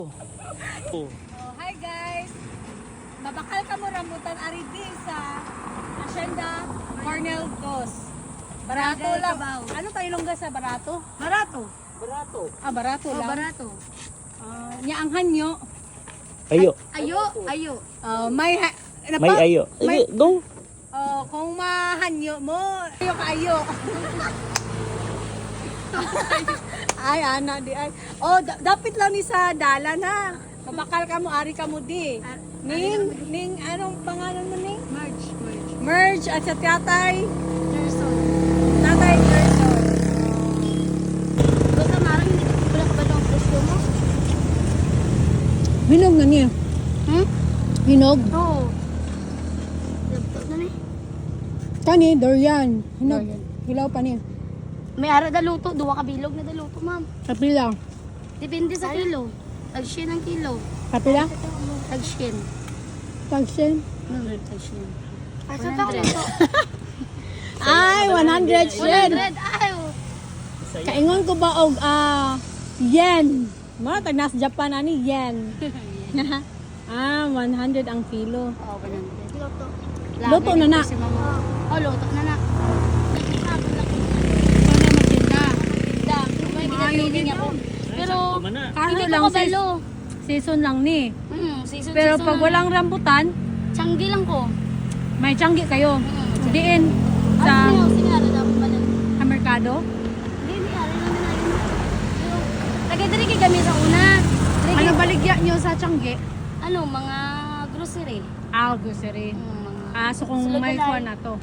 Oh, hi guys! Mabakal ka mo rambutan ari di sa Hacienda Cornel Dos. Barato lang. Ano tayo longga sa barato? Barato. barato. Ah, barato lang. Barato. Nya ang hanyo. Ayo. Ayo. May May ayo. May, Go. kung mahanyo mo, ayo kaayo. Ay, ana di ay. Dapit lang ni sa dalan ha. Mabakal ka mo, ari ka mo di. Ning, anong pangalan mo ning? Merge at sa tatay. Tatay Gerson. Basta marang hindi wala ka ba ng gusto mo? Hinog na niya. Hinog? Oo. Laptop na ni. Kani, durian. Hinog. Durian. Hilaw pa niya. May ara daluto, duwa ka bilog na daluto, ma'am. Kapila. Depende sa kilo. Tag-shin ang kilo. Kapila? Tag-shin. Tagsin. Tag-shin. 100. Ay, 100 yen. 100. Ay, Kaingon ko ba og yen. Mo tag nas Japan ani yen. 100 ang kilo. oh, 100. Luto na na. Si mama. Oh, luto na na. May ginagaling ako. Pero, Ano hindi lang ko kabalo. season lang ni. Season, Pero season pag na. walang rambutan, Tiyanggi lang ko. may tiyanggi kayo. Diin sa Ano yung sinara dapat ba nun? merkado. Hindi, ari lang na yun. Pero, tagay-diri kay kami sa una. Diri Ano kay- baligya nyo sa tiyanggi? Ano, mga grocery. Grocery. Mga So kung sulod may na kuha lang. na to.